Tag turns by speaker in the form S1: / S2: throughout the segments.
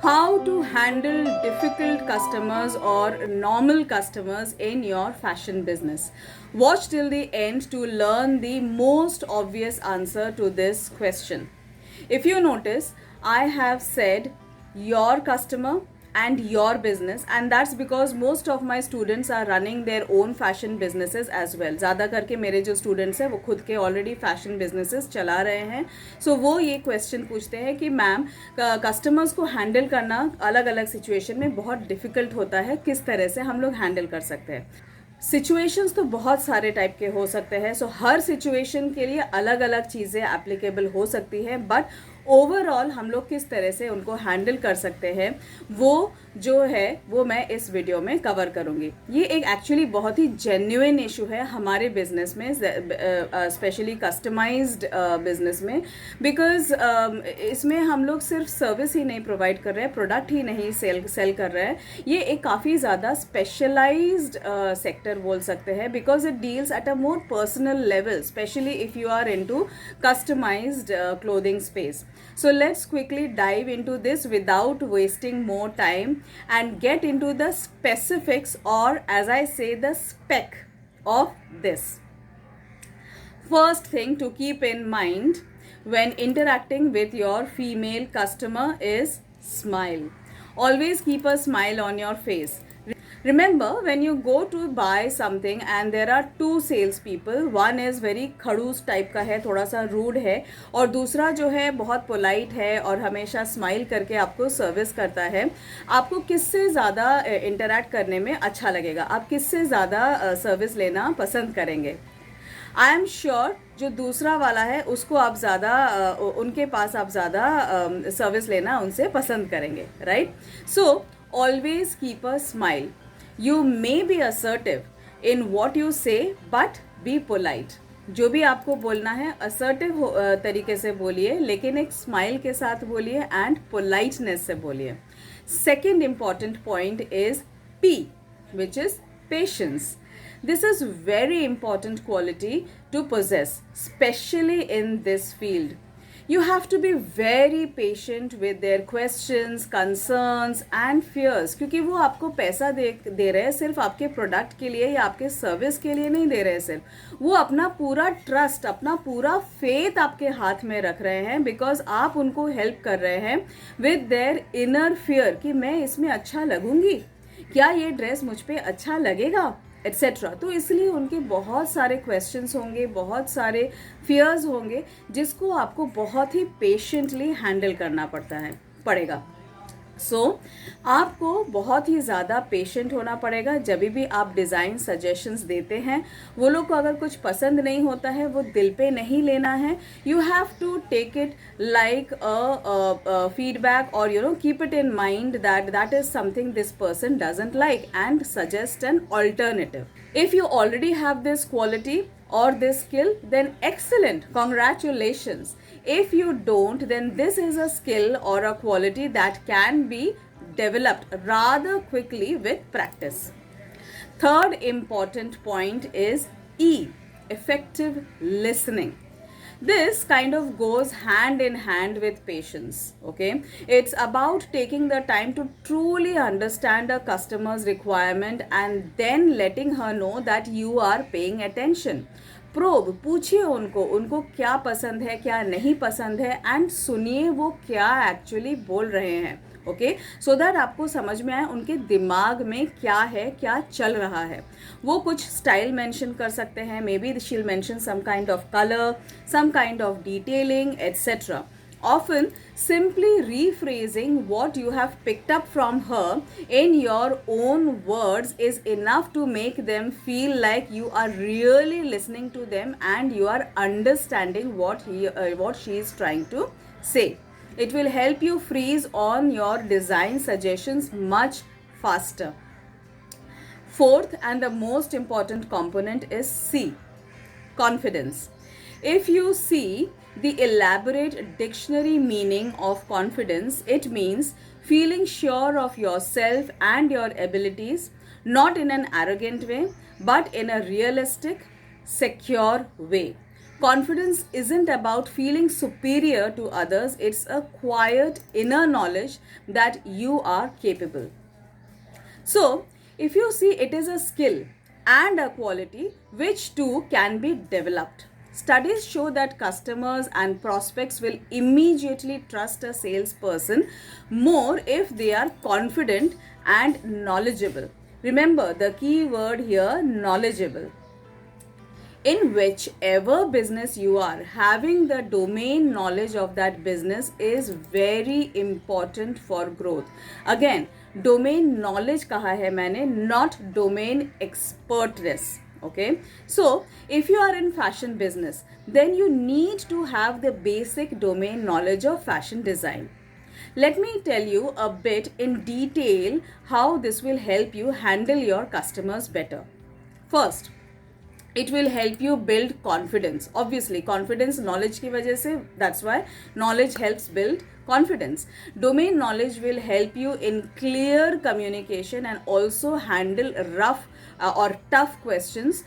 S1: how to handle difficult customers or normal customers in your fashion business. Watch till the end to learn the most obvious answer to this question. If you notice, I have said your customer and your business, and that's because most of my students are running their own fashion businesses as well. ज़्यादा करके मेरे जो students हैं वो खुद के already fashion businesses चला रहे हैं. सो वो ये क्वेश्चन पूछते हैं कि मैम कस्टमर्स को हैंडल करना अलग अलग सिचुएशन में बहुत डिफ़िकल्ट होता है, किस तरह से हम लोग हैंडल कर सकते हैं. सिचुएशंस तो बहुत सारे टाइप के हो सकते हैं. सो हर सिचुएशन के लिए अलग अलग चीज़ें एप्लीकेबल हो सकती हैं, बट ओवरऑल हम लोग किस तरह से उनको हैंडल कर सकते हैं वो जो है वो मैं इस वीडियो में कवर करूँगी. ये एक एक्चुअली बहुत ही जेन्युइन इशू है हमारे बिजनेस में, स्पेशली कस्टमाइज्ड बिजनेस में, बिकॉज इसमें हम लोग सिर्फ सर्विस ही नहीं प्रोवाइड कर रहे हैं, प्रोडक्ट ही नहीं सेल कर रहे हैं. ये एक काफ़ी ज़्यादा स्पेशलाइज्ड सेक्टर बोल सकते हैं, because it deals at a more personal level, especially if you are into customised clothing space. So let's quickly dive into this without wasting more time and get into the specifics, or as I say, the spec of this. First thing to keep in mind when interacting with your female customer is smile. Always keep a smile on your face. Remember, when you go to buy something and there are two sales people, one is very खड़ूस type का है, थोड़ा सा rude है, और दूसरा जो है बहुत पोलाइट है और हमेशा स्माइल करके आपको सर्विस करता है. आपको किससे ज़्यादा इंटरैक्ट करने में अच्छा लगेगा? आप किससे ज़्यादा सर्विस लेना पसंद करेंगे? आई एम श्योर जो दूसरा वाला है उसको आप ज़्यादा उनके पास आप ज़्यादा सर्विस लेना उनसे पसंद करेंगे, right? So always keep a smile. You may be assertive in what you say, but be polite. जो भी आपको बोलना है assertive तरीके से बोलिए, लेकिन एक smile के साथ बोलिए and politeness से बोलिए. Second important point is P, which is patience. This is very important quality to possess, especially in this field. You have to be very patient with their questions, concerns and fears, क्योंकि वो आपको पैसा दे रहे हैं सिर्फ आपके product के लिए या आपके सर्विस के लिए नहीं दे रहे हैं. सिर्फ वो अपना पूरा ट्रस्ट, अपना पूरा फेथ आपके हाथ में रख रहे हैं, बिकॉज आप उनको हेल्प कर रहे हैं विद देयर इनर फियर कि मैं इसमें अच्छा लगूंगी, क्या ये ड्रेस मुझ पर अच्छा लगेगा, एट्सेट्रा. तो इसलिए उनके बहुत सारे क्वेश्चंस होंगे, बहुत सारे फियर्स होंगे, जिसको आपको बहुत ही पेशेंटली हैंडल करना पड़ेगा. सो आपको बहुत ही ज़्यादा पेशेंट होना पड़ेगा जब भी आप डिज़ाइन सजेशंस देते हैं. वो लोग को अगर कुछ पसंद नहीं होता है वो दिल पे नहीं लेना है. You have to take it like a feedback, और you know keep it in mind that is something this person doesn't like and suggest an alternative. If you already have this quality or this skill, then excellent, congratulations. If you don't, then this is a skill or a quality that can be developed rather quickly with practice. Third important point is E, effective listening. This kind of goes hand in hand with patience, okay? It's about taking the time to truly understand a customer's requirement and then letting her know that you are paying attention. Probe पूछिए उनको क्या पसंद है, क्या नहीं पसंद है, and सुनिए वो क्या एक्चुअली बोल रहे हैं, ओके? सो दैट आपको समझ में आए उनके दिमाग में क्या है, क्या चल रहा है. वो कुछ स्टाइल मेंशन कर सकते हैं, maybe she'll mention some kind of colour, some kind of detailing, etcetera. Often, simply rephrasing what you have picked up from her in your own words is enough to make them feel like you are really listening to them and you are understanding what she is trying to say. It will help you freeze on your design suggestions much faster. Fourth and the most important component is C, confidence. If you see the elaborate dictionary meaning of confidence, it means feeling sure of yourself and your abilities, not in an arrogant way, but in a realistic, secure way. Confidence isn't about feeling superior to others, it's a quiet inner knowledge that you are capable. So, if you see, it is a skill and a quality which too can be developed. Studies show that customers and prospects will immediately trust a salesperson more if they are confident and knowledgeable. Remember the key word here, knowledgeable. In whichever business you are, having the domain knowledge of that business is very important for growth. Again, domain knowledge kaha hai maine, not domain expertness. Okay, so if you are in fashion business, then you need to have the basic domain knowledge of fashion design. Let me tell you a bit in detail how this will help you handle your customers better. First, it will help you build confidence. Obviously, confidence knowledge की वजह से, that's why knowledge helps build confidence. Domain knowledge will help you in clear communication and also handle rough or tough questions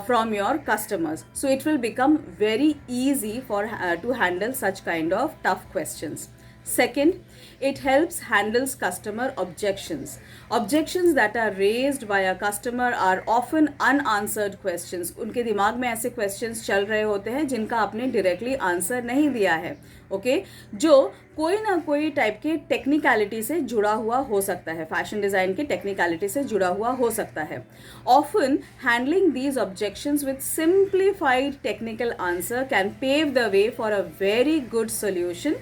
S1: from your customers. So it will become very easy for to handle such kind of tough questions. Second, it helps handles customer objections. Objections that are raised by a customer are often unanswered questions. उनके दिमाग में ऐसे questions चल रहे होते हैं जिनका आपने directly answer नहीं दिया है. ओके, जो कोई ना कोई टाइप के टेक्निकलिटी से जुड़ा हुआ हो सकता है, फैशन डिज़ाइन की टेक्निकलिटी से जुड़ा हुआ हो सकता है. Often handling these objections with simplified technical answer can pave the way for a very good solution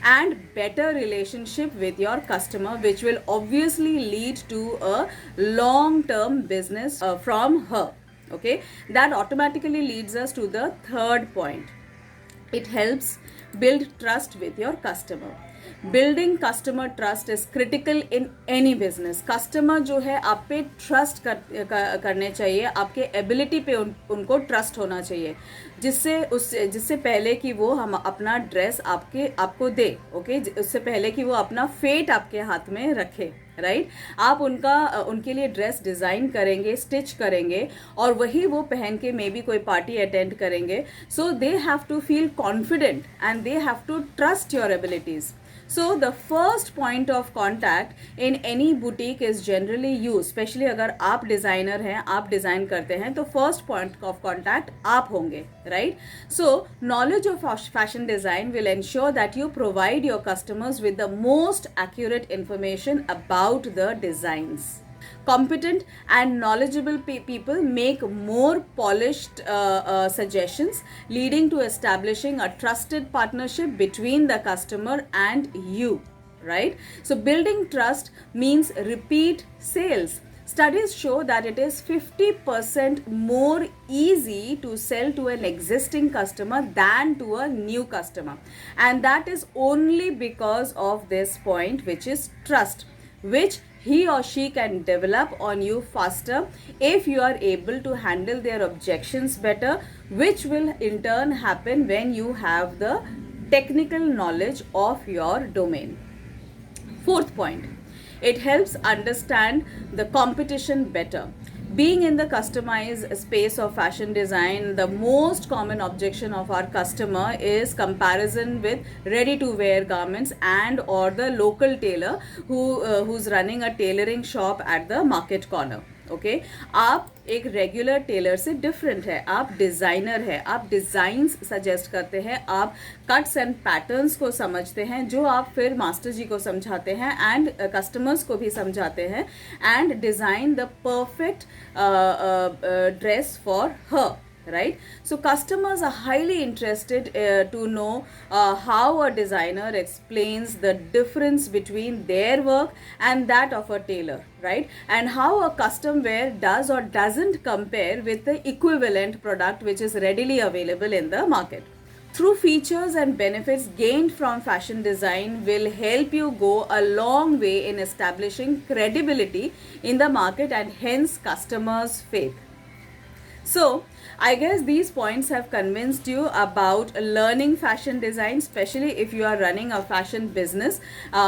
S1: and better relationship with your customer, which will obviously lead to a long term business from her. Okay, that automatically leads us to the third point. It helps build trust with your customer. Building customer trust is critical in any business. Customer जो है आप पे trust करने चाहिए, आपके ability पे उनको trust होना चाहिए, जिससे पहले कि वो हम अपना ड्रेस आपको दे. ओके, उससे पहले कि वो अपना फेट आपके हाथ में रखे, राइट. आप उनके लिए ड्रेस डिज़ाइन करेंगे, स्टिच करेंगे और वही वो पहन के मे बी कोई पार्टी अटेंड करेंगे. So they have to feel confident and they have to trust your abilities. So the first point of contact in any boutique is generally you. Especially अगर आप डिज़ाइनर हैं, आप design करते हैं, तो first point of contact आप होंगे, right? So knowledge of fashion design will ensure that you provide your customers with the most accurate information about the designs. Competent and knowledgeable people make more polished suggestions, leading to establishing a trusted partnership between the customer and you, right? So building trust means repeat sales. Studies show that it is 50% more easy to sell to an existing customer than to a new customer, and that is only because of this point, which is trust, which he or she can develop on you faster if you are able to handle their objections better, which will in turn happen when you have the technical knowledge of your domain. Fourth point, it helps understand the competition better. Being in the customized space of fashion design, the most common objection of our customer is comparison with ready to wear garments and or the local tailor who's running a tailoring shop at the market corner. Okay, आप एक regular Taylor से different है, आप designer है, आप designs suggest करते हैं, आप कट्स एंड पैटर्न्स को समझते हैं जो आप फिर मास्टर जी को समझाते हैं एंड कस्टमर्स को भी समझाते हैं and design the perfect dress for her. Right? So customers are highly interested to know how a designer explains the difference between their work and that of a tailor, right? And how a custom wear does or doesn't compare with the equivalent product which is readily available in the market. Through features and benefits gained from fashion design will help you go a long way in establishing credibility in the market and hence customers' faith. So, I guess these points have convinced you about learning fashion design, especially if you are running a fashion business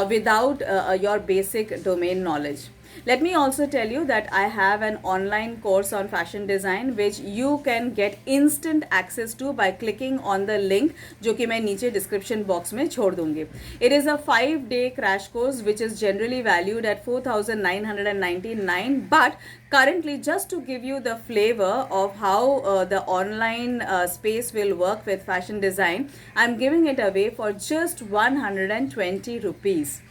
S1: without your basic domain knowledge. Let me also tell you that I have an online course on fashion design which you can get instant access to by clicking on the link जो कि मैं नीचे description box में छोड़ दूँगी. It is a 5-day crash course which is generally valued at 4,999, but currently, just to give you the flavor of how the online space will work with fashion design, I'm giving it away for just 120 rupees.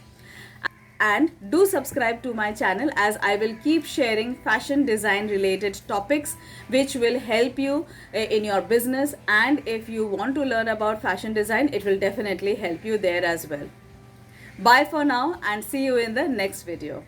S1: And do subscribe to my channel, as I will keep sharing fashion design related topics which will help you in your business, and if you want to learn about fashion design, it will definitely help you there as well. Bye for now and see you in the next video.